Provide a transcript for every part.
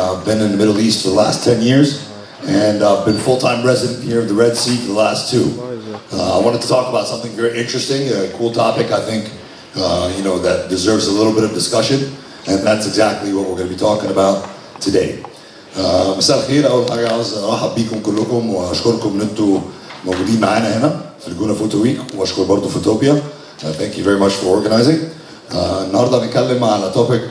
Been in the Middle East for the last 10 years, and I've been full-time resident here of the Red Sea for the last 2. I wanted to talk about something very interesting, a cool topic, I think, that deserves a little bit of discussion, and that's exactly what we're going to be talking about today. مساء الخير. أول حاجة عاوز أرحب بيكم كلكم وأشكركم إن أنتوا موجودين معانا هنا في الجونة فوتو ويك، وأشكر برضه فوتوبيا. Thank you very much for organizing. النهارده هنتكلم على توبيك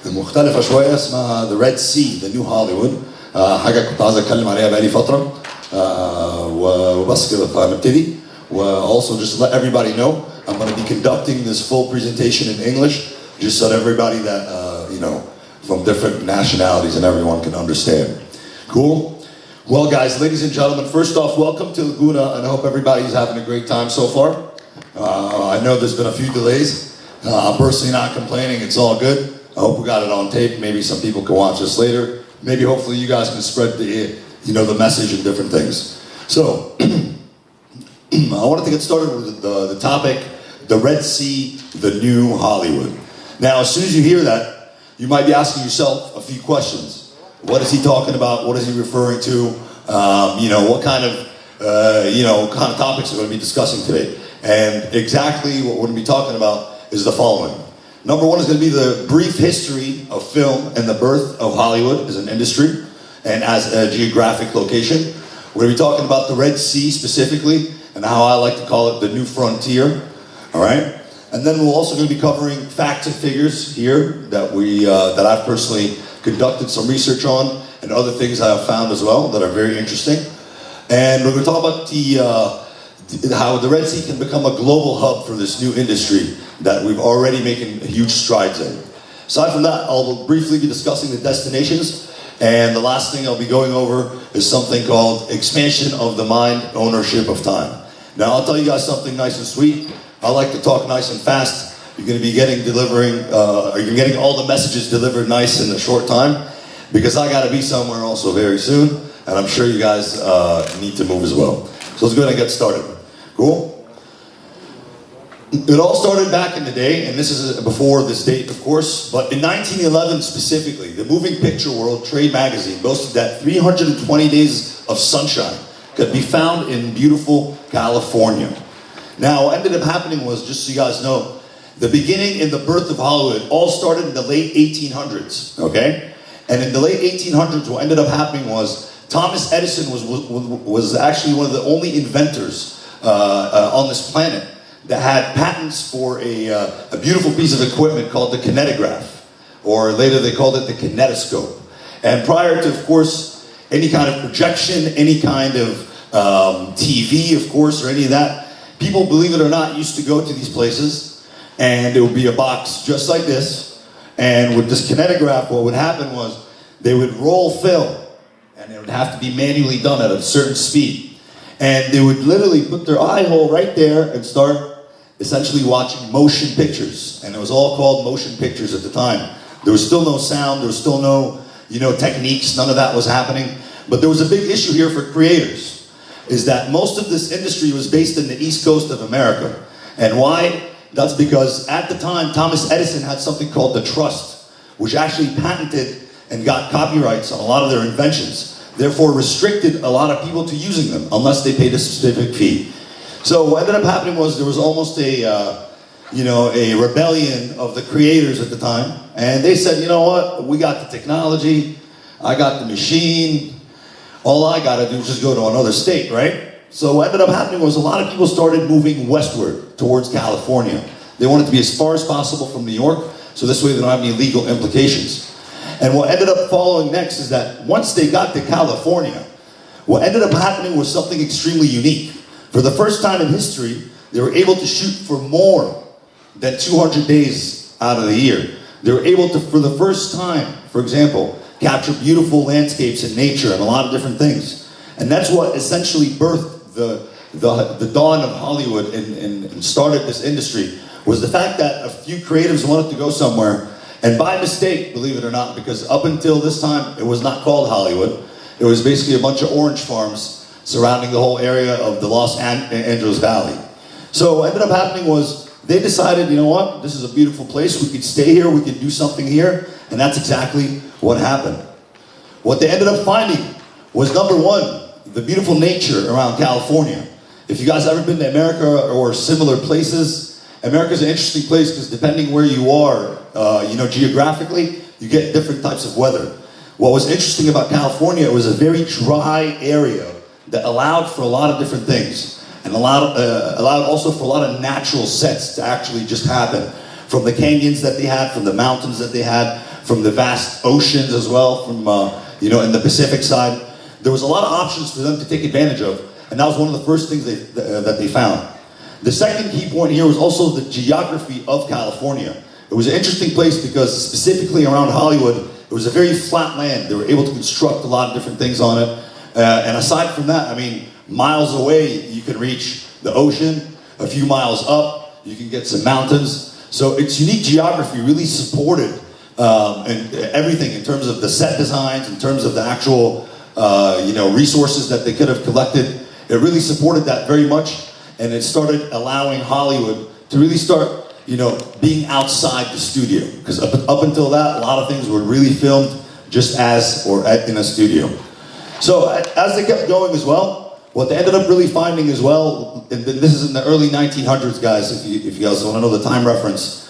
مختلفة شوية اسمها The Red Sea, The New Hollywood. حاجة كنت عايز أتكلم عليها بقالي فترة. وبس كده فهنبتدي. Also just to let everybody know, I'm going to be conducting this full presentation in English, just so that everybody that from different nationalities and everyone can understand. Cool? Well guys, ladies and gentlemen, first off, welcome to Laguna, and I hope everybody's having a great time so far. I know there's been a few delays. I'm personally not complaining, it's all good. I hope we got it on tape, maybe some people can watch this later. Maybe hopefully you guys can spread the message and different things. So, I wanted to get started with the topic, the Red Sea, the New Hollywood. Now, as soon as you hear that, you might be asking yourself a few questions. What is he talking about? What is he referring to? What kind of topics we're going to be discussing today. And exactly what we're going to be talking about is the following. Number one is going to be the brief history of film and the birth of Hollywood as an industry and as a geographic location. We're going to be talking about the Red Sea specifically and how I like to call it the new frontier. All right? And then we're also going to be covering facts and figures here that I've personally conducted some research on, and other things I have found as well that are very interesting. And we're going to talk about how the Red Sea can become a global hub for this new industry that we've already making huge strides in. Aside from that, I'll briefly be discussing the destinations, and the last thing I'll be going over is something called expansion of the mind, ownership of time. Now I'll tell you guys something nice and sweet. I like to talk nice and fast. You're going to be getting all the messages delivered nice in a short time, because I got to be somewhere also very soon, and I'm sure you guys need to move as well. So let's go ahead and get started. Cool? It all started back in the day, and this is before this date, of course, but in 1911 specifically, the Moving Picture World Trade Magazine boasted that 320 days of sunshine could be found in beautiful California. Now, what ended up happening was, just so you guys know, the beginning and the birth of Hollywood all started in the late 1800s, okay? And in the late 1800s, what ended up happening was Thomas Edison was actually one of the only inventors on this planet that had patents for a beautiful piece of equipment called the kinetograph, or later they called it the kinetoscope. And prior to, of course, any kind of projection, any kind of TV, of course, or any of that, people, believe it or not, used to go to these places, and there would be a box just like this, and with this kinetograph, what would happen was they would roll film, and it would have to be manually done at a certain speed, and they would literally put their eye hole right there and start essentially watching motion pictures, and it was all called motion pictures at the time. There was still no sound, there was still no techniques, none of that was happening, but there was a big issue here for creators, is that most of this industry was based in the East Coast of America. And why? That's because at the time, Thomas Edison had something called the trust, which actually patented and got copyrights on a lot of their inventions, therefore restricted a lot of people to using them, unless they paid a specific fee. So what ended up happening was there was almost a rebellion of the creators at the time, and they said, you know what, we got the technology, I got the machine, all I gotta do is just go to another state, right? So what ended up happening was a lot of people started moving westward towards California. They wanted to be as far as possible from New York, so this way they don't have any legal implications. And what ended up following next is that once they got to California, what ended up happening was something extremely unique. For the first time in history, they were able to shoot for more than 200 days out of the year. They were able to, for the first time, for example, capture beautiful landscapes and nature and a lot of different things. And that's what essentially birthed the dawn of Hollywood and started this industry, was the fact that a few creatives wanted to go somewhere, and by mistake, believe it or not, because up until this time, it was not called Hollywood. It was basically a bunch of orange farms surrounding the whole area of the Los Angeles Valley. So what ended up happening was they decided, you know what, this is a beautiful place, we could stay here, we could do something here, and that's exactly what happened. What they ended up finding was, number one, the beautiful nature around California. If you guys ever been to America or similar places, America's an interesting place because depending where you are, geographically, you get different types of weather. What was interesting about California, it was a very dry area that allowed for a lot of different things, and allowed also for a lot of natural sets to actually just happen. From the canyons that they had, from the mountains that they had, from the vast oceans as well, from in the Pacific side. There was a lot of options for them to take advantage of, and that was one of the first things that they found. The second key point here was also the geography of California. It was an interesting place because specifically around Hollywood, it was a very flat land. They were able to construct a lot of different things on it. And aside from that, I mean, miles away, you can reach the ocean. A few miles up, you can get some mountains. So its unique geography really supported and everything in terms of the set designs, in terms of the actual resources that they could have collected. It really supported that very much, and it started allowing Hollywood to really start being outside the studio. Because up until that, a lot of things were really filmed just in a studio. So as they kept going as well, what they ended up really finding as well, and this is in the early 1900s, guys, if you guys want to know the time reference.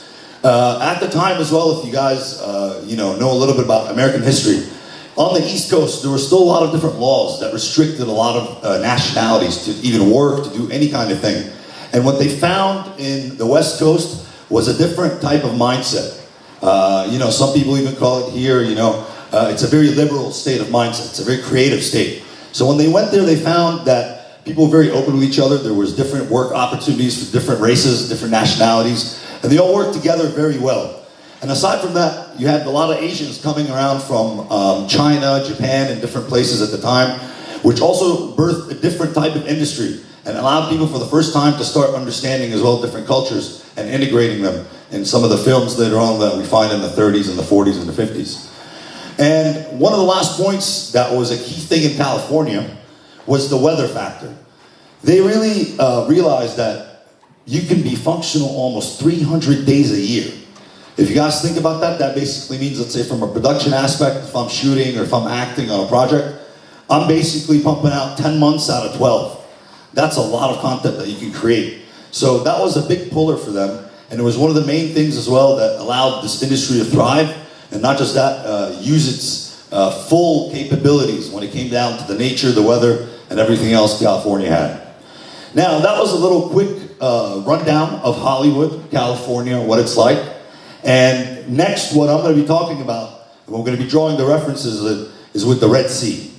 At the time as well, if you guys know a little bit about American history, on the East Coast, there were still a lot of different laws that restricted a lot of nationalities to even work, to do any kind of thing. And what they found in the West Coast was a different type of mindset. Some people even call it here, it's a very liberal state of mindset. It's a very creative state. So when they went there, they found that people were very open with each other. There was different work opportunities for different races, different nationalities, and they all worked together very well. And aside from that, you had a lot of Asians coming around from China, Japan, and different places at the time, which also birthed a different type of industry and allowed people for the first time to start understanding as well different cultures and integrating them in some of the films later on that we find in the 30s and the 40s and the 50s. And one of the last points that was a key thing in California was the weather factor. They really realized that you can be functional almost 300 days a year. If you guys think about that, that basically means, let's say from a production aspect, if I'm shooting or if I'm acting on a project, I'm basically pumping out 10 months out of 12. That's a lot of content that you can create. So that was a big puller for them, and it was one of the main things as well that allowed this industry to thrive, and not just that, use its full capabilities when it came down to the nature, the weather, and everything else California had. Now, that was a little quick rundown of Hollywood, California, what it's like. And next, what I'm going to be talking about, and we're going to be drawing the references is with the Red Sea.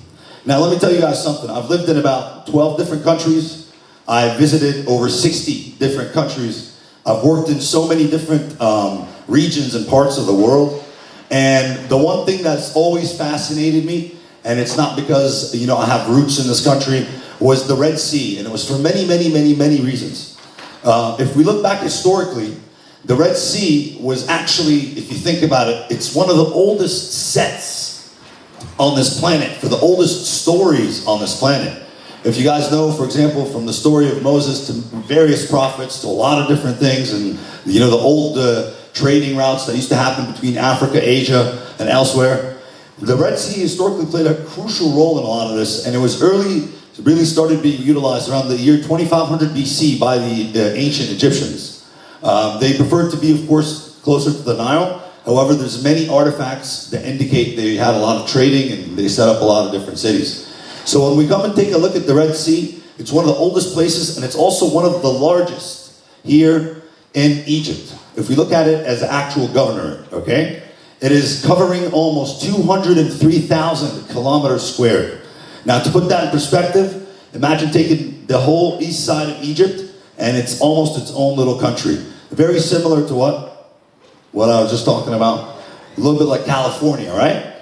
Now, let me tell you guys something. I've lived in about 12 different countries. I've visited over 60 different countries. I've worked in so many different regions and parts of the world. And the one thing that's always fascinated me, and it's not because, I have roots in this country, was the Red Sea. And it was for many, many, many, many reasons. If we look back historically, the Red Sea was actually, if you think about it, it's one of the oldest sets on this planet, for the oldest stories on this planet. If you guys know, for example, from the story of Moses to various prophets to a lot of different things, and the old trading routes that used to happen between Africa, Asia, and elsewhere, the Red Sea historically played a crucial role in a lot of this, and it was really started being utilized around the year 2500 BC by the ancient Egyptians. They preferred to be, of course, closer to the Nile. However, there's many artifacts that indicate they had a lot of trading and they set up a lot of different cities. So when we come and take a look at the Red Sea, it's one of the oldest places, and it's also one of the largest here in Egypt. If we look at it as the actual governorate, okay? It is covering almost 203,000 kilometers squared. Now, to put that in perspective, imagine taking the whole east side of Egypt, and it's almost its own little country. Very similar to what I was just talking about. A little bit like California, right?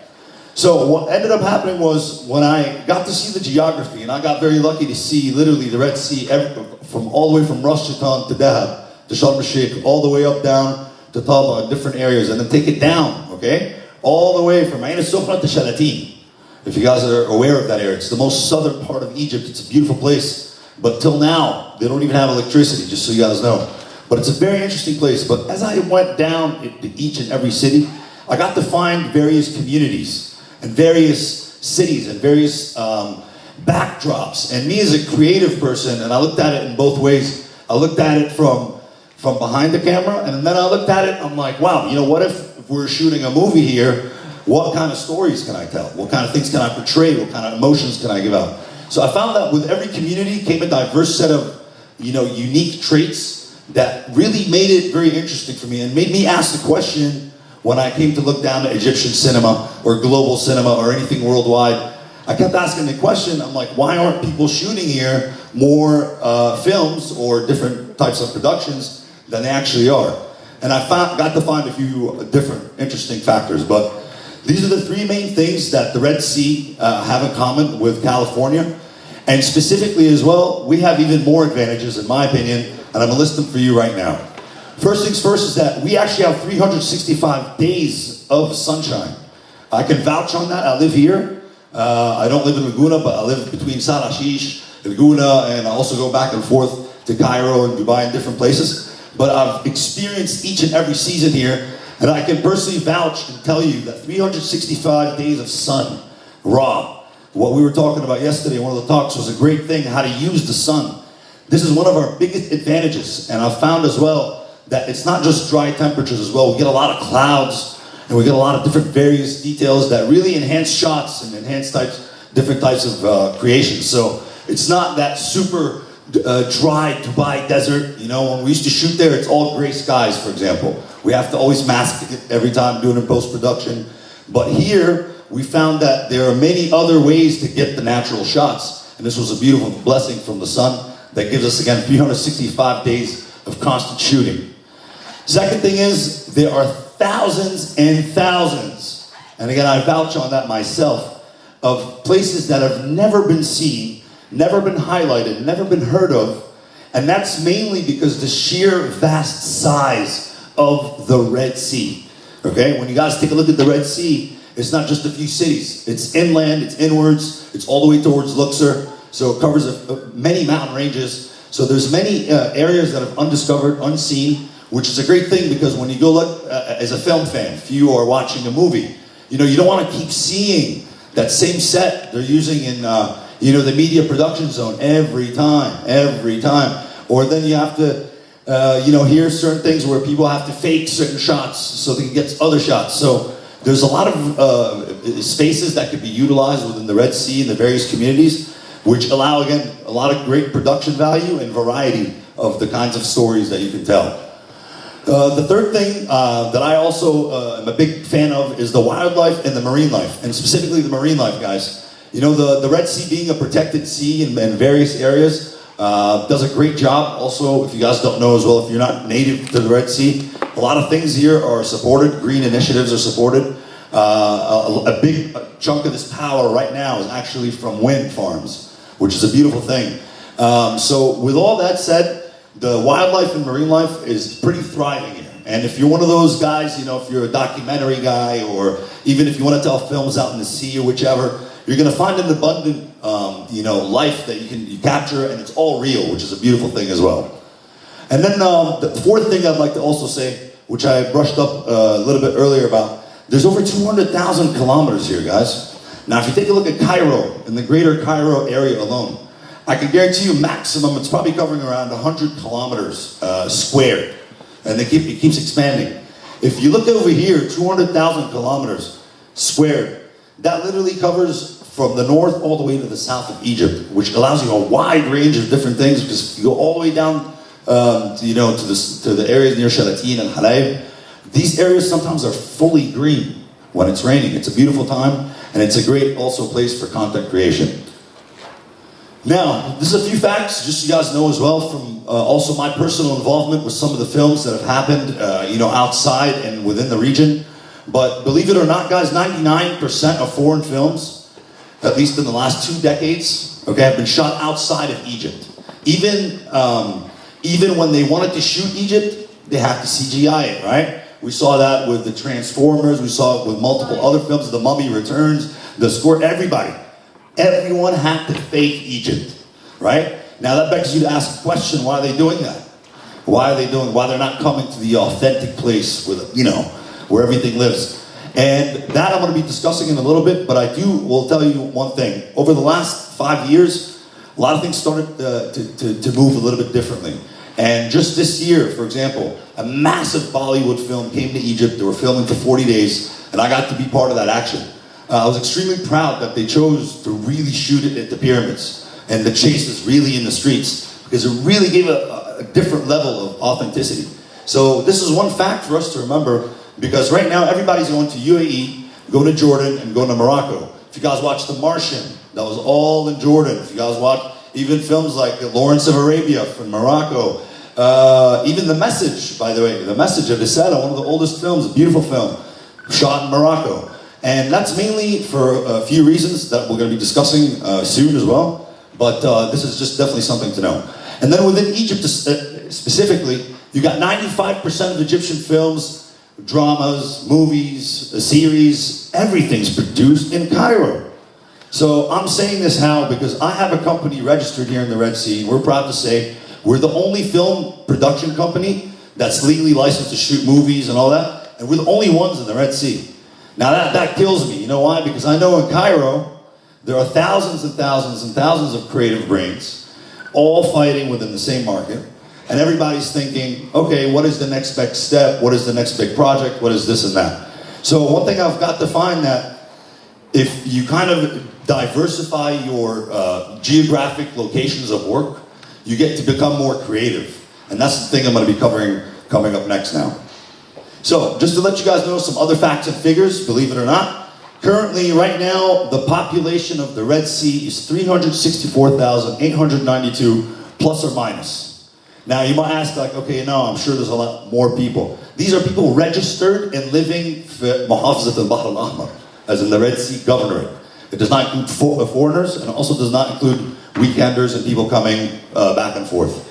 So what ended up happening was when I got to see the geography, and I got very lucky to see literally the Red Sea from all the way from Ras Shaitan to Dahab, to Sharm el-Sheikh, all the way up down to Taba, different areas, and then take it down, okay? All the way from Ain al-Sufra to Shalatin. If you guys are aware of that area, it's the most southern part of Egypt. It's a beautiful place. But till now, they don't even have electricity, just so you guys know. But it's a very interesting place. But as I went down to each and every city, I got to find various communities and various cities and various backdrops. And me as a creative person, and I looked at it in both ways. I looked at it from behind the camera, and then I looked at it, I'm like, wow, you know, what if we're shooting a movie here? What kind of stories can I tell? What kind of things can I portray? What kind of emotions can I give out? So I found that with every community came a diverse set of, you know, unique traits that really made it very interesting for me and made me ask the question when I came to look down at Egyptian cinema or global cinema or anything worldwide. I kept asking the question, I'm like, why aren't people shooting here more films or different types of productions than they actually are? And I got to find a few different interesting factors, but these are the three main things that the Red Sea have in common with California. And specifically as well, we have even more advantages in my opinion, and I'm gonna list them for you right now. First things first is that we actually have 365 days of sunshine. I can vouch on that. I live here. I don't live in Laguna, but I live between Sarashish, Laguna, and I also go back and forth to Cairo and Dubai and different places. But I've experienced each and every season here, and I can personally vouch and tell you that 365 days of sun, raw. What we were talking about yesterday in one of the talks was a great thing, how to use the sun. This is one of our biggest advantages, and I've found as well that it's not just dry temperatures as well. We get a lot of clouds, and we get a lot of different various details that really enhance shots and enhance different types of creations. So it's not that super dry Dubai desert. You know, when we used to shoot there, it's all gray skies, for example. We have to always mask it every time doing in post-production. But here, we found that there are many other ways to get the natural shots. And this was a beautiful blessing from the sun that gives us, again, 365 days of constant shooting. Second thing is, there are thousands and thousands, and again, I vouch on that myself, of places that have never been seen, never been highlighted, never been heard of, and that's mainly because the sheer vast size of the Red Sea. Okay, when you guys take a look at the Red Sea, it's not just a few cities. It's inland, it's inwards, it's all the way towards Luxor, so it covers many mountain ranges. So there's many areas that are undiscovered, unseen, which is a great thing because when you go look, as a film fan, if you are watching a movie, you know, you don't want to keep seeing that same set they're using in, you know, the media production zone every time. Or then you have to, you know, hear certain things where people have to fake certain shots so they can get other shots. So there's a lot of spaces that could be utilized within the Red Sea and the various communities, which allow, again, a lot of great production value and variety of the kinds of stories that you can tell. The third thing that I also am a big fan of is the wildlife and the marine life, and specifically the marine life, guys. You know, the Red Sea being a protected sea in various areas does a great job. Also, if you guys don't know as well, if you're not native to the Red Sea, a lot of things here are supported. Green initiatives are supported. A big chunk of this power right now is actually from wind farms, which is a beautiful thing. So with all that said, the wildlife and marine life is pretty thriving here. And if you're one of those guys, you know, if you're a documentary guy, or even if you want to tell films out in the sea or whichever, you're going to find an abundant, you know, life that you capture, and it's all real, which is a beautiful thing as well. And then the fourth thing I'd like to also say, which I brushed up a little bit earlier about, there's over 200,000 kilometers here, guys. Now, if you take a look at Cairo, in the greater Cairo area alone, I can guarantee you maximum, it's probably covering around 100 kilometers squared. And it keeps expanding. If you look over here, 200,000 kilometers squared, that literally covers from the north all the way to the south of Egypt, which allows you a wide range of different things, because if you go all the way down you know, to the areas near Shalatin and Halayb, these areas sometimes are fully green when it's raining. It's a beautiful time, and it's a great also place for content creation. Now, this is a few facts, just so you guys know as well, from also my personal involvement with some of the films that have happened, you know, outside and within the region. But believe it or not, guys, 99% of foreign films, at least in the last 2 decades, okay, have been shot outside of Egypt. Even when they wanted to shoot Egypt, they have to CGI it, right? We saw that with the Transformers, we saw it with multiple other films, The Mummy Returns, The Score, everybody. Everyone had to fake Egypt, right? Now that begs you to ask the question, why are they doing that? Why they're not coming to the authentic place with, you know, where everything lives? And that I'm going to be discussing in a little bit, but I will tell you one thing. Over the last 5 years, a lot of things started to move a little bit differently. And just this year, for example, a massive Bollywood film came to Egypt. They were filming for 40 days, and I got to be part of that action. I was extremely proud that they chose to really shoot it at the pyramids, and the chase is really in the streets, because it really gave a different level of authenticity. So this is one fact for us to remember, because right now everybody's going to UAE, going to Jordan, and going to Morocco. If you guys watch The Martian, that was all in Jordan. If you guys watch even films like Lawrence of Arabia from Morocco, even The Message, by the way, The Message of Ismail, one of the oldest films, a beautiful film, shot in Morocco. And that's mainly for a few reasons that we're going to be discussing soon as well. But this is just definitely something to know. And then within Egypt specifically, you got 95% of Egyptian films, dramas, movies, series, everything's produced in Cairo. So I'm saying this how? Because I have a company registered here in the Red Sea. We're proud to say we're the only film production company that's legally licensed to shoot movies and all that. And we're the only ones in the Red Sea. Now that kills me. You know why? Because I know in Cairo, there are thousands and thousands and thousands of creative brains, all fighting within the same market. And everybody's thinking, okay, what is the next big step? What is the next big project? What is this and that? So one thing I've got to find that if you kind of diversify your geographic locations of work, you get to become more creative. And that's the thing I'm going to be covering coming up next now. So just to let you guys know some other facts and figures, believe it or not, currently right now the population of the Red Sea is 364,892 plus or minus. Now you might ask like, okay, no, I'm sure there's a lot more people. These are people registered and living for Muhafazat al-Bahr al-Ahmar, as in the Red Sea Governorate. It does not include foreigners, and also does not include weekenders and people coming back and forth.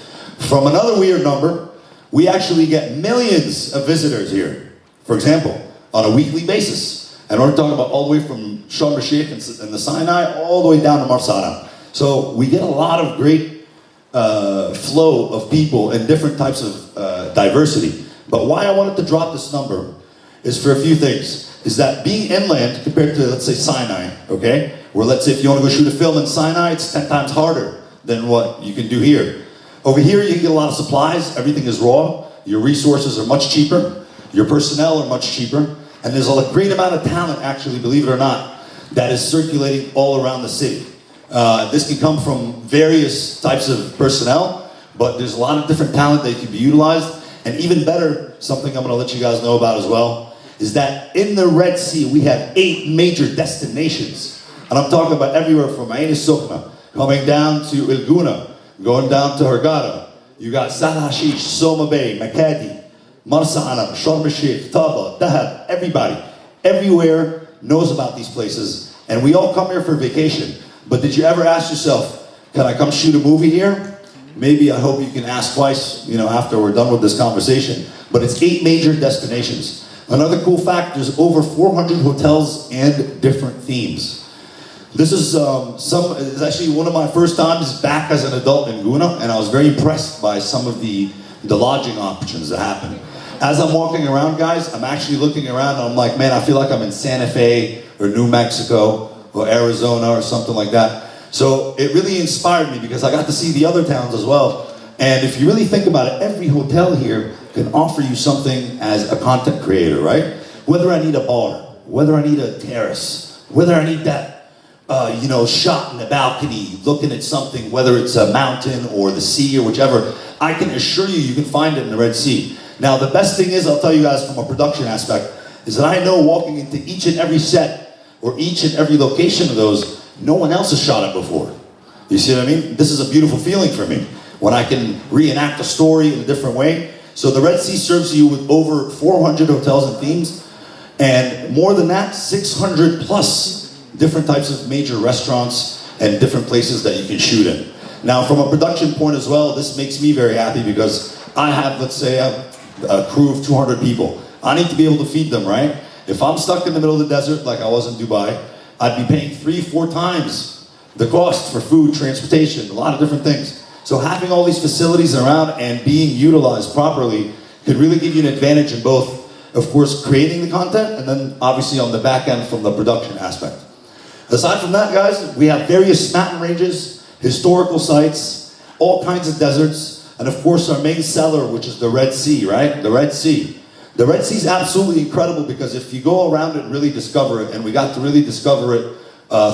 From another weird number, we actually get millions of visitors here, for example, on a weekly basis. And we're talking about all the way from Sharm el-Sheikh and the Sinai, all the way down to Marsala. So we get a lot of great flow of people and different types of diversity. But why I wanted to drop this number is for a few things. Is that being inland compared to, let's say, Sinai, okay? Where let's say if you want to go shoot a film in Sinai, it's 10 times harder than what you can do here. Over here, you can get a lot of supplies. Everything is raw. Your resources are much cheaper. Your personnel are much cheaper. And there's a great amount of talent, actually, believe it or not, that is circulating all around the city. This can come from various types of personnel, but there's a lot of different talent that can be utilized. And even better, something I'm going to let you guys know about as well, is that in the Red Sea, we have 8 major destinations. And I'm talking about everywhere from Ain al-Sukhna, coming down to El Guna, going down to Hurghada. You got Sal Hashish, Soma Bay, Makati, Marsa Alam, Sharm el-Sheikh, Taba, Dahab, everybody, everywhere knows about these places. And we all come here for vacation. But did you ever ask yourself, can I come shoot a movie here? Maybe I hope you can ask twice, after we're done with this conversation. But it's 8 major destinations. Another cool fact, there's over 400 hotels and different themes. This is it's actually one of my first times back as an adult in Guna, and I was very impressed by some of the lodging options that happen. As I'm walking around, guys, I'm actually looking around and I'm like, man, I feel like I'm in Santa Fe or New Mexico or Arizona or something like that. So it really inspired me because I got to see the other towns as well. And if you really think about it, every hotel here can offer you something as a content creator, right? Whether I need a bar, whether I need a terrace, whether I need that shot in the balcony, looking at something, whether it's a mountain or the sea or whichever, I can assure you can find it in the Red Sea. Now, the best thing is, I'll tell you guys from a production aspect, is that I know walking into each and every set or each and every location of those, no one else has shot it before. You see what I mean? This is a beautiful feeling for me when I can reenact a story in a different way. So the Red Sea serves you with over 400 hotels and themes, and more than that, 600 plus different types of major restaurants and different places that you can shoot in. Now, from a production point as well, this makes me very happy because I have, let's say, a crew of 200 people. I need to be able to feed them, right? If I'm stuck in the middle of the desert like I was in Dubai, I'd be paying 3-4 times the cost for food, transportation, a lot of different things. So having all these facilities around and being utilized properly could really give you an advantage in both of course, creating the content, and then obviously on the back end from the production aspect. Aside from that, guys, we have various mountain ranges, historical sites, all kinds of deserts, and of course our main seller, which is the Red Sea, right? The Red Sea. The Red Sea is absolutely incredible because if you go around it and really discover it, and we got to really discover it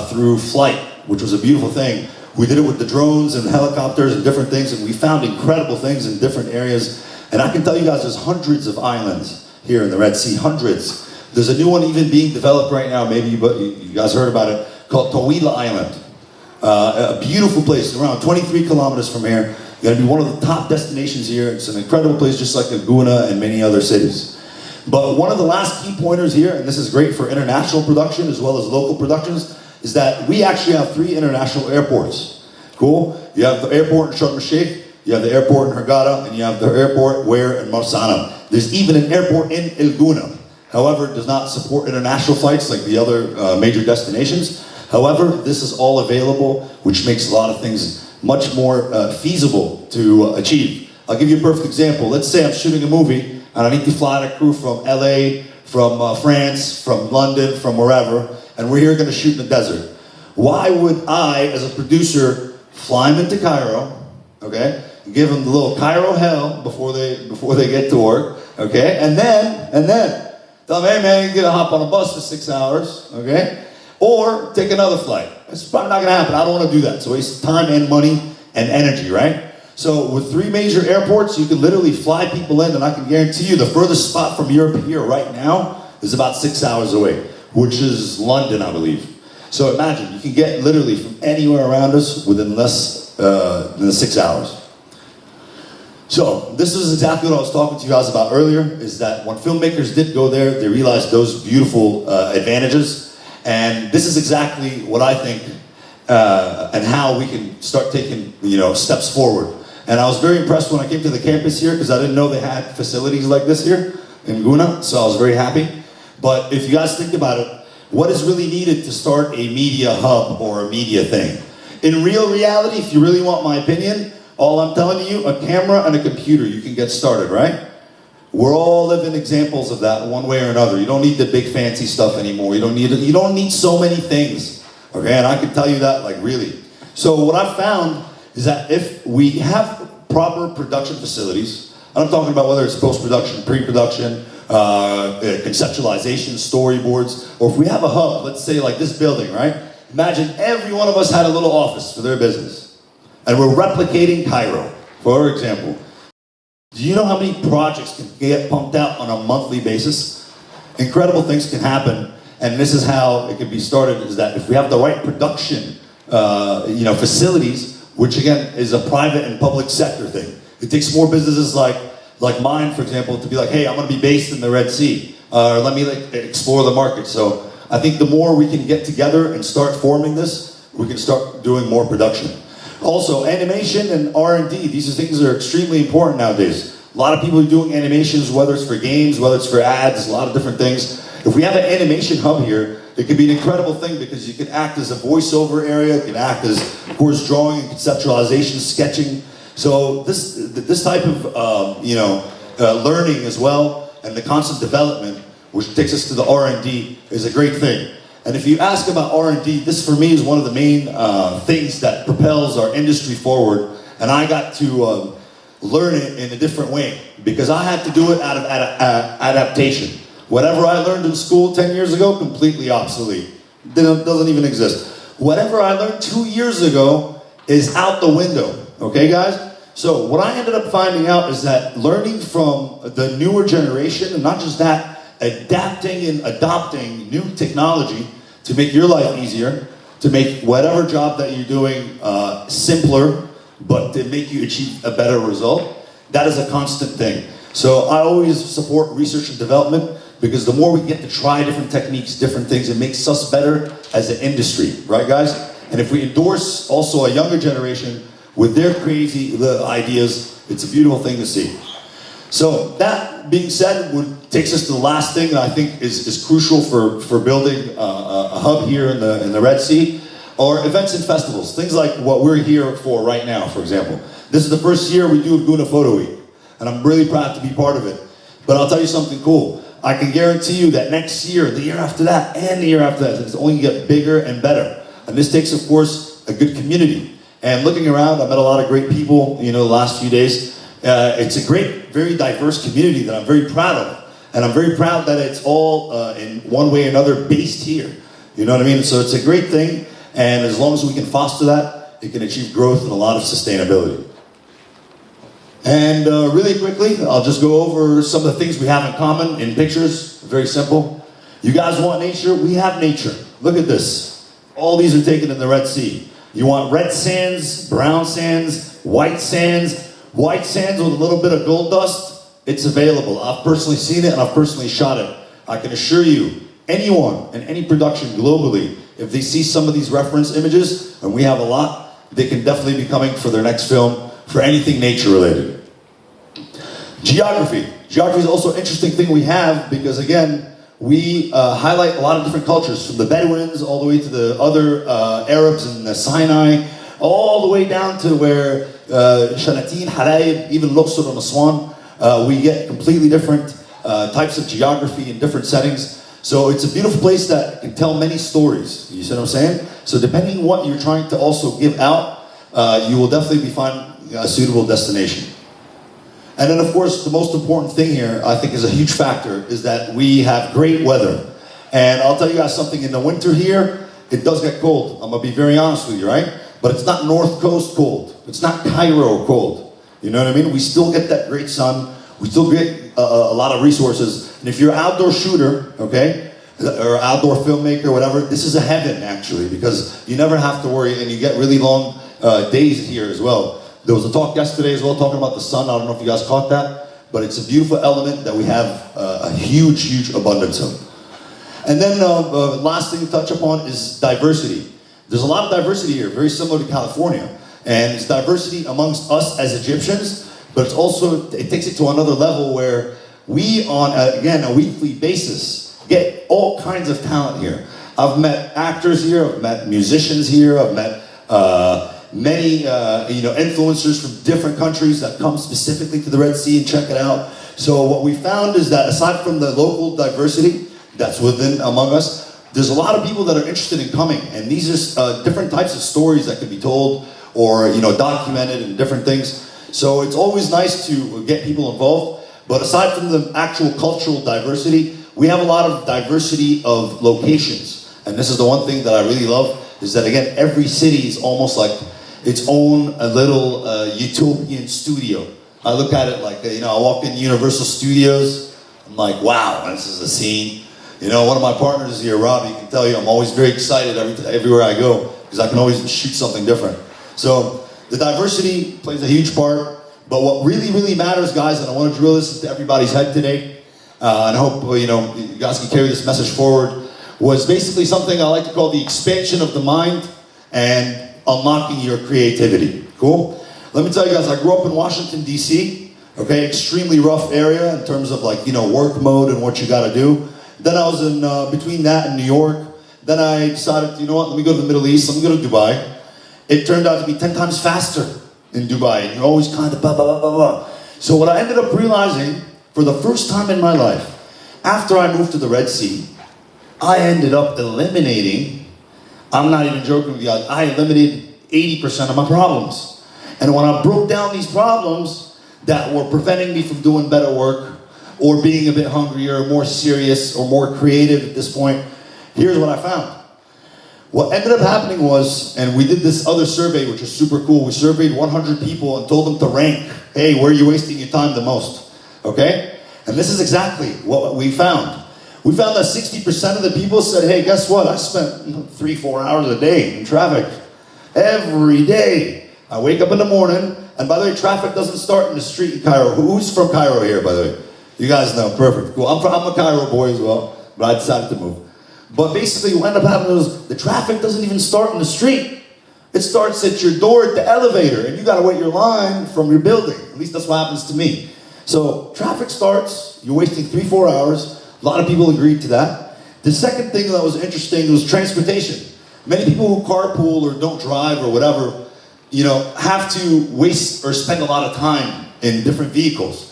through flight, which was a beautiful thing. We did it with the drones and helicopters and different things, and we found incredible things in different areas. And I can tell you guys, there's hundreds of islands here in the Red Sea, hundreds. There's a new one even being developed right now, maybe you guys heard about it, called Tawila Island. A beautiful place, around 23 kilometers from here. Going to be one of the top destinations here. It's an incredible place, just like Laguna and many other cities. But one of the last key pointers here, and this is great for international production as well as local productions, is that we actually have 3 international airports. Cool? You have the airport in Sharm el-Sheikh, you have the airport in Hurghada, and you have the airport where in Marsana. There's even an airport in El Guna. However, it does not support international flights like the other major destinations. However, this is all available, which makes a lot of things much more feasible to achieve. I'll give you a perfect example. Let's say I'm shooting a movie, and I need to fly a crew from LA, from France, from London, from wherever, and we're here going to shoot in the desert. Why would I, as a producer, fly them into Cairo, okay, give them the little Cairo hell before they get to work, okay, and then tell them, hey man, you're gonna hop on a bus for 6 hours, okay, or take another flight. It's probably not gonna happen. I don't want to do that. It's a waste of time and money and energy, right? So with 3 major airports, you can literally fly people in, and I can guarantee you the furthest spot from Europe here right now is about 6 hours away, which is London, I believe. So imagine, you can get literally from anywhere around us within less than 6 hours. So this is exactly what I was talking to you guys about earlier, is that when filmmakers did go there, they realized those beautiful advantages. And this is exactly what I think and how we can start taking, steps forward. And I was very impressed when I came to the campus here because I didn't know they had facilities like this here in Guna, so I was very happy. But if you guys think about it, what is really needed to start a media hub or a media thing? In real reality, if you really want my opinion, all I'm telling you, a camera and a computer, you can get started, right? We're all living examples of that one way or another. You don't need the big fancy stuff anymore. You don't need so many things, okay? And I can tell you that, like, really. So what I've found is that if we have proper production facilities, and I'm talking about whether it's post-production, pre-production, conceptualization, storyboards, or if we have a hub, let's say like this building, right? Imagine every one of us had a little office for their business. And we're replicating Cairo, for example. Do you know how many projects can get pumped out on a monthly basis? Incredible things can happen, and this is how it can be started, is that if we have the right production facilities, which again is a private and public sector thing. It takes more businesses like mine, for example, to be like, hey, I'm going to be based in the Red Sea, let me explore the market. So I think the more we can get together and start forming this, we can start doing more production. Also, animation and R&D, these things are extremely important nowadays. A lot of people are doing animations, whether it's for games, whether it's for ads, a lot of different things. If we have an animation hub here, it could be an incredible thing because you can act as a voiceover area, it can act as, of course, drawing and conceptualization, sketching. So this type of learning as well, and the constant development, which takes us to the R&D, is a great thing. And if you ask about R&D, this for me is one of the main things that propels our industry forward. And I got to learn it in a different way because I had to do it out of adaptation. Whatever I learned in school 10 years ago, completely obsolete. Doesn't even exist. Whatever I learned 2 years ago is out the window. Okay, guys? So what I ended up finding out is that learning from the newer generation, and not just that, adapting and adopting new technology to make your life easier, to make whatever job that you're doing simpler, but to make you achieve a better result, that is a constant thing. So I always support research and development because the more we get to try different techniques, different things, it makes us better as an industry, right guys? And if we endorse also a younger generation with their crazy ideas, it's a beautiful thing to see. So that being said, takes us to the last thing that I think is crucial for building a hub here in the Red Sea, or events and festivals. Things like what we're here for right now, for example. This is the first year we do Guna Photo Week, and I'm really proud to be part of it. But I'll tell you something cool. I can guarantee you that next year, the year after that, and the year after that, it's only going to get bigger and better. And this takes, of course, a good community. And looking around, I met a lot of great people, the last few days. It's a great, very diverse community that I'm very proud of. And I'm very proud that it's all, in one way or another, based here. You know what I mean? So it's a great thing. And as long as we can foster that, it can achieve growth and a lot of sustainability. And really quickly, I'll just go over some of the things we have in common in pictures. Very simple. You guys want nature? We have nature. Look at this. All these are taken in the Red Sea. You want red sands, brown sands, white sands with a little bit of gold dust. It's available. I've personally seen it and I've personally shot it. I can assure you, anyone in any production globally, if they see some of these reference images, and we have a lot, they can definitely be coming for their next film for anything nature related. Geography. Geography is also an interesting thing we have because, again, we highlight a lot of different cultures, from the Bedouins all the way to the other Arabs in the Sinai, all the way down to where Shanatin, Halaib, even Luqsor and Aswan. We get completely different types of geography in different settings. So it's a beautiful place that can tell many stories. You see what I'm saying? So depending on what you're trying to also give out, you will definitely be finding a suitable destination. And then, of course, the most important thing here, I think is a huge factor, is that we have great weather. And I'll tell you guys something, in the winter here, it does get cold. I'm going to be very honest with you, right? But it's not North Coast cold. It's not Cairo cold. You know what I mean? We still get that great sun. We still get a lot of resources. And if you're an outdoor shooter, okay, or outdoor filmmaker, whatever, this is a heaven, actually, because you never have to worry, and you get really long days here as well. There was a talk yesterday as well talking about the sun. I don't know if you guys caught that, but it's a beautiful element that we have a huge, huge abundance of. And then last thing to touch upon is diversity. There's a lot of diversity here, very similar to California. And it's diversity amongst us as Egyptians, but it's also, it takes it to another level where we, on, again, a weekly basis, get all kinds of talent here. I've met actors here, I've met musicians here, I've met many influencers from different countries that come specifically to the Red Sea and check it out. So what we found is that aside from the local diversity that's within among us, there's a lot of people that are interested in coming, and these are different types of stories that can be told or documented and different things. So it's always nice to get people involved. But aside from the actual cultural diversity, we have a lot of diversity of locations. And this is the one thing that I really love, is that, again, every city is almost like its own a little utopian studio. I look at it like, I walk in Universal Studios, I'm like, wow, this is a scene. One of my partners here, Robbie, can tell you I'm always very excited everywhere I go, because I can always shoot something different. So the diversity plays a huge part, but what really, really matters, guys, and I want to drill this into everybody's head today, and I hope you guys can carry this message forward, was basically something I like to call the expansion of the mind and unlocking your creativity. Cool? Let me tell you guys, I grew up in Washington, D.C., okay, extremely rough area in terms of work mode and what you gotta do. Then I was in between that and New York. Then I decided, let me go to the Middle East, let me go to Dubai. It turned out to be 10 times faster in Dubai, and you're always kind of blah, blah, blah, blah, blah. So what I ended up realizing, for the first time in my life, after I moved to the Red Sea, I ended up eliminating, I'm not even joking with you guys, I eliminated 80% of my problems. And when I broke down these problems that were preventing me from doing better work, or being a bit hungrier, more serious, or more creative at this point, here's what I found. What ended up happening was, and we did this other survey, which is super cool. We surveyed 100 people and told them to rank, hey, where are you wasting your time the most? Okay? And this is exactly what we found. We found that 60% of the people said, hey, guess what? I spent 3-4 hours a day in traffic. Every day. I wake up in the morning, and by the way, traffic doesn't start in the street in Cairo. Who's from Cairo here, by the way? You guys know, perfect. Cool. I'm a Cairo boy as well, but I decided to move. But basically what ended up happening was the traffic doesn't even start in the street. It starts at your door at the elevator, and you gotta wait your line from your building. At least that's what happens to me. So traffic starts, you're wasting 3-4 hours. A lot of people agreed to that. The second thing that was interesting was transportation. Many people who carpool or don't drive or whatever, have to waste or spend a lot of time in different vehicles.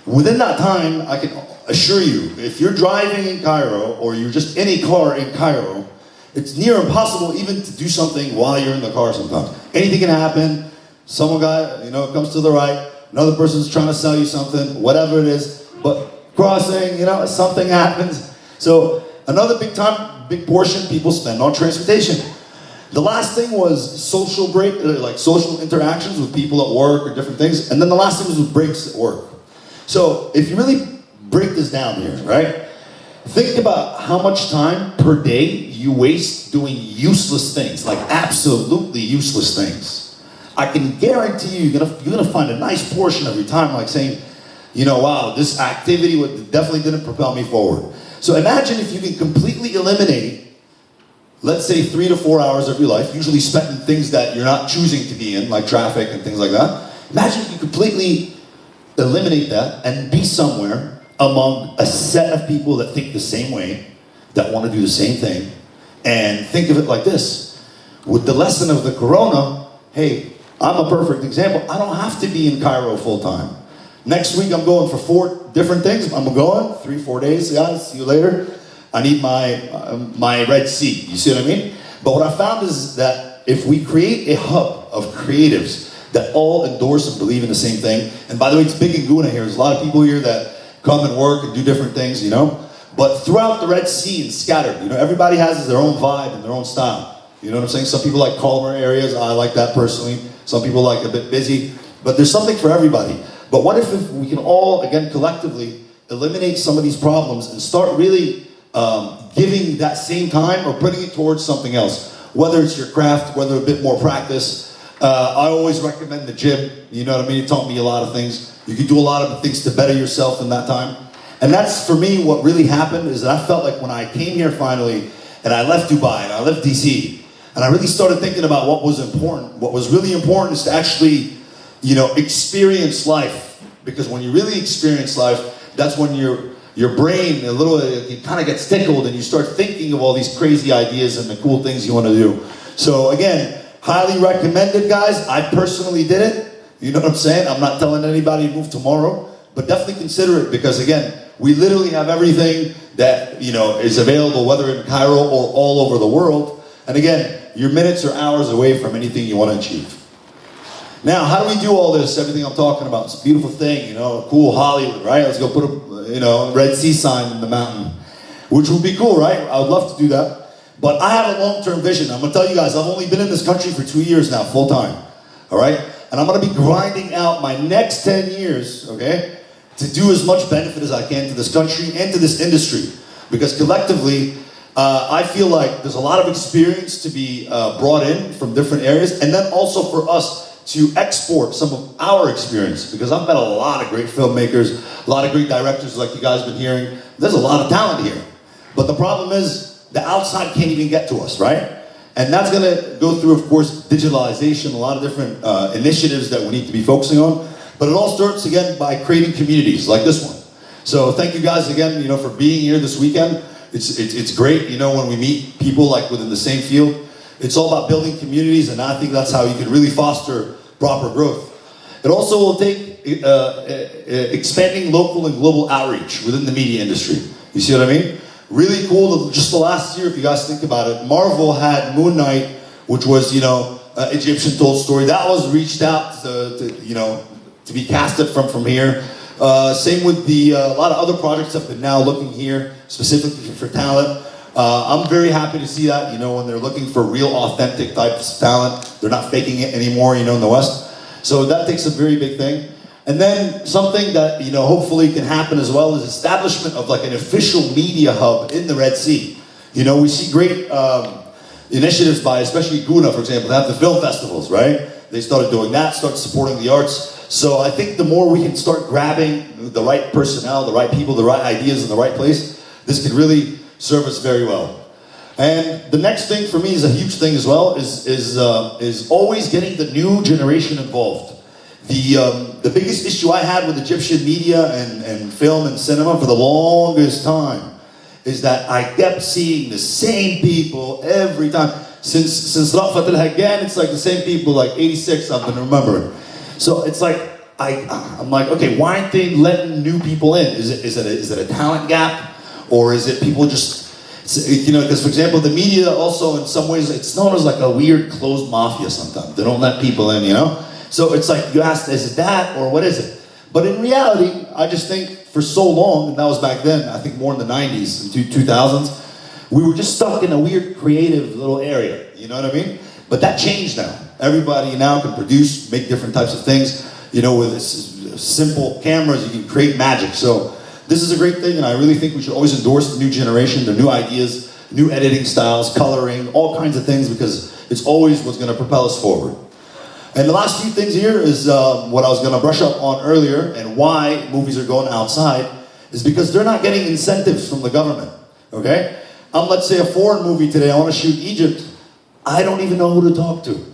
Within that time, I can assure you, if you're driving in Cairo or you're just in a car in Cairo, it's near impossible even to do something while you're in the car sometimes. Anything can happen. Some guy, comes to the right, another person's trying to sell you something, whatever it is, but crossing, something happens. So another big portion people spend on transportation. The last thing was social social interactions with people at work or different things. And then the last thing was with breaks at work. So if you really break this down here, right? Think about how much time per day you waste doing useless things, like absolutely useless things. I can guarantee you're gonna find a nice portion of your time like saying, wow, this activity definitely didn't propel me forward. So imagine if you can completely eliminate, let's say 3 to 4 hours of your life, usually spent in things that you're not choosing to be in, like traffic and things like that. Imagine if you completely eliminate that and be somewhere among a set of people that think the same way, that want to do the same thing, and think of it like this. With the lesson of the corona, hey, I'm a perfect example. I don't have to be in Cairo full time. Next week I'm going for 4 different things. I'm going 3-4 days, guys, see you later. I need my red seat, you see what I mean? But what I found is that if we create a hub of creatives that all endorse and believe in the same thing, and by the way, it's big in Guna here. There's a lot of people here that come and work and do different things, But throughout the Red Sea and scattered, everybody has their own vibe and their own style. You know what I'm saying? Some people like calmer areas. I like that personally. Some people like a bit busy. But there's something for everybody. But what if we can all, again, collectively eliminate some of these problems and start really giving that same time or putting it towards something else? Whether it's your craft, whether a bit more practice. I always recommend the gym. You know what I mean? It taught me a lot of things. You can do a lot of things to better yourself in that time. And that's, for me, what really happened is that I felt like when I came here finally, and I left Dubai, and I left DC, and I really started thinking about what was important. What was really important is to actually, experience life. Because when you really experience life, that's when your brain, it kind of gets tickled, and you start thinking of all these crazy ideas and the cool things you want to do. So again, highly recommended, guys. I personally did it. You know what I'm saying? I'm not telling anybody to move tomorrow, but definitely consider it because, again, we literally have everything that, is available, whether in Cairo or all over the world. And again, you're minutes or hours away from anything you want to achieve. Now, how do we do all this, everything I'm talking about? It's a beautiful thing, cool Hollywood, right? Let's go put a, Red Sea sign in the mountain, which would be cool, right? I would love to do that. But I have a long-term vision. I'm going to tell you guys, I've only been in this country for 2 years now, full-time, all right? And I'm going to be grinding out my next 10 years, okay, to do as much benefit as I can to this country and to this industry. Because collectively, I feel like there's a lot of experience to be brought in from different areas, and then also for us to export some of our experience. Because I've met a lot of great filmmakers, a lot of great directors like you guys have been hearing. There's a lot of talent here. But the problem is, the outside can't even get to us, right? And that's going to go through, of course, digitalization, a lot of different initiatives that we need to be focusing on. But it all starts, again, by creating communities like this one. So thank you guys again, for being here this weekend. It's great, when we meet people like within the same field. It's all about building communities, and I think that's how you can really foster proper growth. It also will take expanding local and global outreach within the media industry. You see what I mean? Really cool, just the last year, if you guys think about it, Marvel had Moon Knight, which was, Egyptian told story. That was reached out to be casted from here. Same with a lot of other projects that have been now looking here, specifically for talent. I'm very happy to see that, when they're looking for real, authentic types of talent. They're not faking it anymore, in the West. So that takes a very big thing. And then something that, hopefully can happen as well is establishment of like an official media hub in the Red Sea. We see great initiatives by, especially Guna, for example, they have the film festivals, right? They started doing that, started supporting the arts. So I think the more we can start grabbing the right personnel, the right people, the right ideas in the right place, this could really serve us very well. And the next thing for me is a huge thing as well, is always getting the new generation involved. The biggest issue I had with Egyptian media and film and cinema for the longest time is that I kept seeing the same people every time. Since Rafat al-Haggan, it's like the same people, like 86 I've been remembering. So it's like, I'm like, okay, why aren't they letting new people in? Is it a talent gap, or is it people just, you know? Because for example, the media also in some ways it's known as like a weird closed mafia. Sometimes they don't let people in, you know. So it's like you ask, is it that or what is it? But in reality, I just think for so long, and that was back then, I think more in the 90s and 2000s, we were just stuck in a weird creative little area, you know what I mean? But that changed now. Everybody now can produce, make different types of things. You know, with simple cameras, you can create magic. So this is a great thing, and I really think we should always endorse the new generation, the new ideas, new editing styles, coloring, all kinds of things, because it's always what's going to propel us forward. And the last few things here is what I was going to brush up on earlier, and why movies are going outside, is because they're not getting incentives from the government, okay? Let's say a foreign movie today, I want to shoot Egypt. I don't even know who to talk to.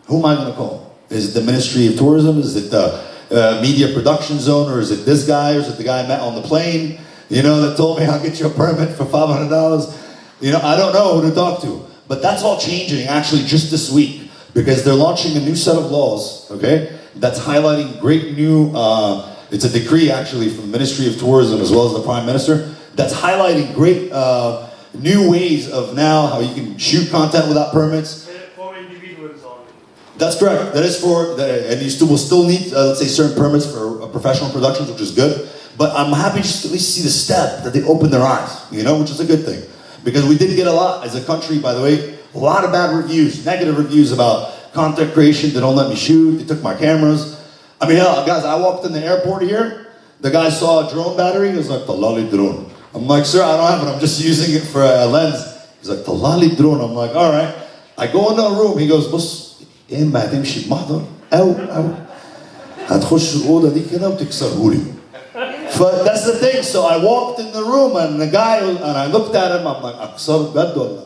Who am I going to call? Is it the Ministry of Tourism? Is it the Media Production Zone? Or is it this guy? Or is it the guy I met on the plane? You know, that told me I'll get you a permit for $500? You know, I don't know who to talk to. But that's all changing actually just this week, because they're launching a new set of laws, okay? That's highlighting great new, it's a decree actually from the Ministry of Tourism as well as the Prime Minister, that's highlighting great new ways of now how you can shoot content without permits. For individuals only. That's correct. That is for, and you will still need, let's say, certain permits for professional productions, which is good. But I'm happy just to at least see the step that they opened their eyes, you know, which is a good thing. Because we did get a lot, as a country, by the way, a lot of bad reviews, negative reviews about content creation. They don't let me shoot. They took my cameras. I mean, hell, guys, I walked in the airport here. The guy saw a drone battery. He was like, "Talali drone." I'm like, "Sir, I don't have it. I'm just using it for a lens." He's like, "Talali drone." I'm like, "All right." I go into a room. He goes, "بص يا إما هتمشي بمحضر أو هتخش الأوضة دي كده وتكسرهولي." But that's the thing. So I walked in the room and the guy, and I looked at him. I'm like, "أكسر بجد ولا?"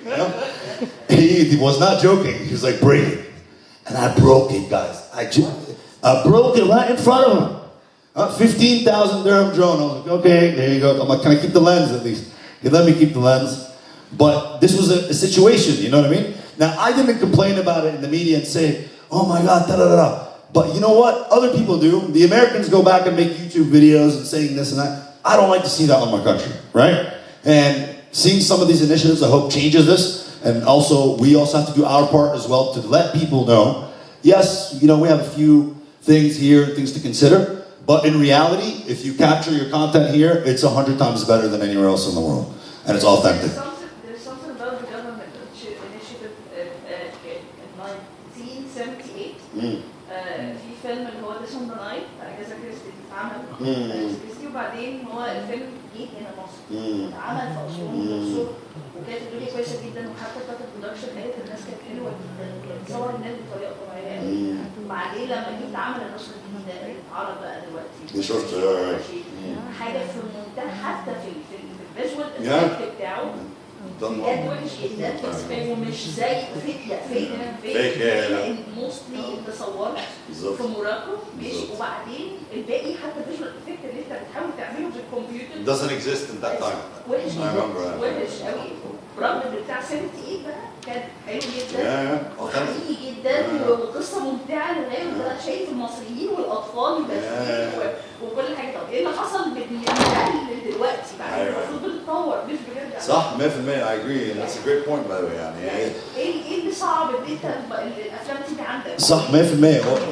You know? He was not joking. He was like, "Break it," and I broke it, guys. I broke it right in front of him. 15,000 dirham drone. I was like, "Okay, there you go." I'm like, "Can I keep the lens at least?" He let me keep the lens. But this was a situation, you know what I mean? Now, I didn't complain about it in the media and say, "Oh my God, da da da da." But you know what? Other people do. The Americans go back and make YouTube videos and saying this and that. I don't like to see that on my country, right? And seeing some of these initiatives, I hope changes this. And also, we also have to do our part as well to let people know, yes, you know, we have a few things here, things to consider. But in reality, if you capture your content here, it's 100 times better than anywhere else in the world. And it's authentic. There's something about the government initiative in 1978. في فيلم اللي هو اسمه ذا نايت بتاع جازا كريستي اتعمل كريستي، وبعدين هو الفيلم جه هنا مصر اتعمل في اسوان والاقصر، وكانت الدنيا كويسه جدا، وحتى بتاعت البرودكشن قالت الناس كانت حلوه جدا، كانت تصور الناس بطريقه طبيعيه قوي. وبعدين لما جه اتعمل النسخه الجديده اتعرض بقى دلوقتي حاجه في منتهى، حتى في الفيجوال افكت بتاعه بجد وحش جدا، بس هو مش زي فيك لان موستلي انت صورت في موراكو ماشي، وبعدين الباقي حتى الفيجوال افكت اللي انت بتحاول تعمله بالكمبيوتر doesn't exist in that time. وحش جدا، وحش قوي. رغم ان بتاع 78 بقى كان حلو جدا وحقيقي جدا وقصه ممتعه للغايه، وانت شايف المصريين والاطفال بس وكل حاجه. طب ايه اللي حصل من دلوقتي بعد المفروض نتطور مش بجد؟ صح 100%. I agree and that's a great point by the way. يعني ايه اللي صعب ان انت الافلام تيجي عندك؟ صح 100%.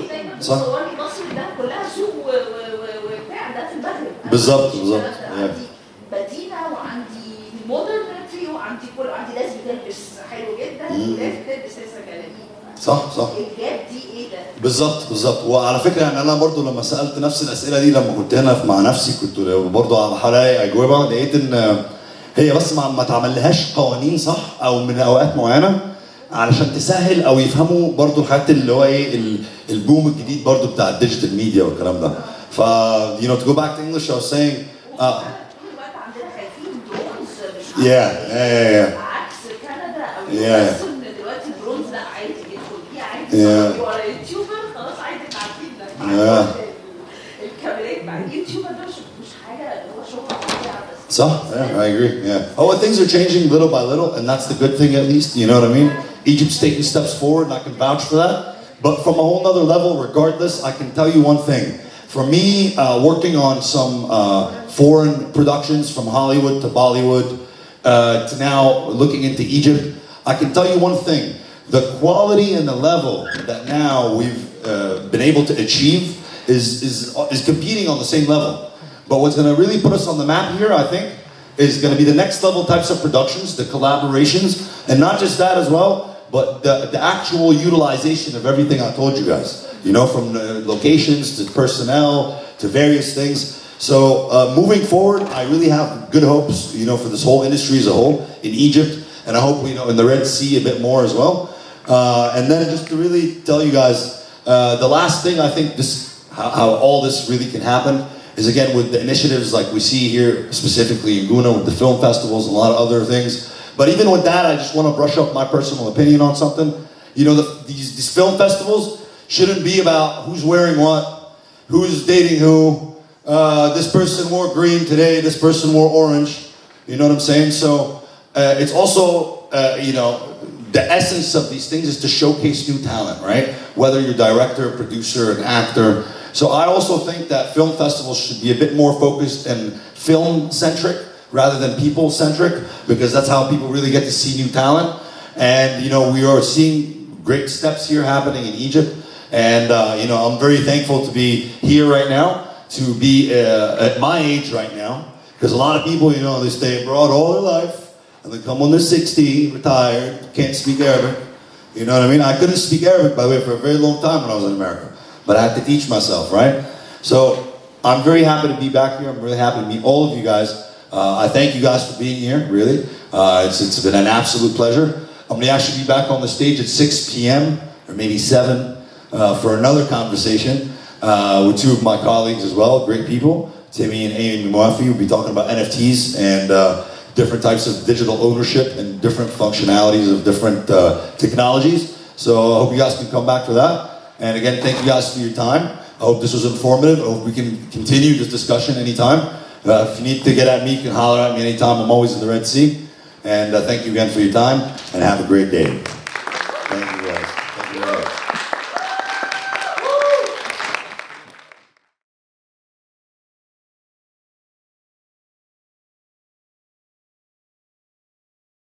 دايما بتصور لي مصر ده كلها سوق وبتاع، ده في المغرب بالظبط. عندي مدينه وعندي مودرنتي وعندي ناس بتلبس حلو جدا وناس بتلبس لسه جلابيه. صح الجاب دي ايه ده؟ بالظبط. وعلى فكره يعني انا برضو لما سالت نفس الاسئله دي لما كنت هنا مع نفسي، كنت برضو بحاول الاقي اجوبه، لقيت ان هي بس ما تعملهاش قوانين صح او من اوقات معينه علشان تسهل او يفهموا برضو الحاجات اللي هو ايه البوم الجديد برضو بتاع الديجيتال ميديا والكلام ده. ف you know to go back to English I was saying yeah. عكس كندا او دلوقتي الدرونز لا عادي يدخل فيها عادي، ولا يوتيوبر خلاص عادي عارفين ده الكاميرات مع اليوتيوبر ده مش حاجه اللي هو شغل بس صح. I agree. Oh, things are changing little by little, and that's the good thing at least. You know what I mean? Egypt's taking steps forward, and I can vouch for that. But from a whole nother level, regardless, I can tell you one thing. For me, working on some foreign productions from Hollywood to Bollywood to now looking into Egypt, I can tell you one thing. The quality and the level that now we've been able to achieve is competing on the same level. But what's going to really put us on the map here, I think, is going to be the next level types of productions, the collaborations, and not just that as well, but the actual utilization of everything I told you guys. You know, from the locations to personnel to various things. So moving forward, I really have good hopes, you know, for this whole industry as a whole in Egypt, and I hope, you know, in the Red Sea a bit more as well. And then just to really tell you guys, the last thing I think how all this really can happen is, again, with the initiatives like we see here, specifically in Guna with the film festivals and a lot of other things. But even with that, I just want to brush up my personal opinion on something. You know, these film festivals shouldn't be about who's wearing what, who's dating who, this person wore green today, this person wore orange. You know what I'm saying? So it's also, you know, the essence of these things is to showcase new talent, right? Whether you're director, producer, an actor. So I also think that film festivals should be a bit more focused and film-centric rather than people-centric, because that's how people really get to see new talent. And, you know, we are seeing great steps here happening in Egypt. And, you know, I'm very thankful to be here right now, to be at my age right now. Because a lot of people, you know, they stay abroad all their life, and they come when they're 60, retired, can't speak Arabic. You know what I mean? I couldn't speak Arabic, by the way, for a very long time when I was in America. But I had to teach myself, right? So I'm very happy to be back here. I'm really happy to meet all of you guys. I thank you guys for being here, really. It's been an absolute pleasure. I'm going to actually be back on the stage at 6 p.m. or maybe 7 for another conversation with two of my colleagues as well, great people. Timmy and Amy Mwafi will be talking about NFTs and different types of digital ownership and different functionalities of different technologies. So I hope you guys can come back for that. And again, thank you guys for your time. I hope this was informative. I hope we can continue this discussion anytime. If you need to get at me, you can holler at me anytime. I'm always in the Red Sea. And thank you again for your time, and have a great day.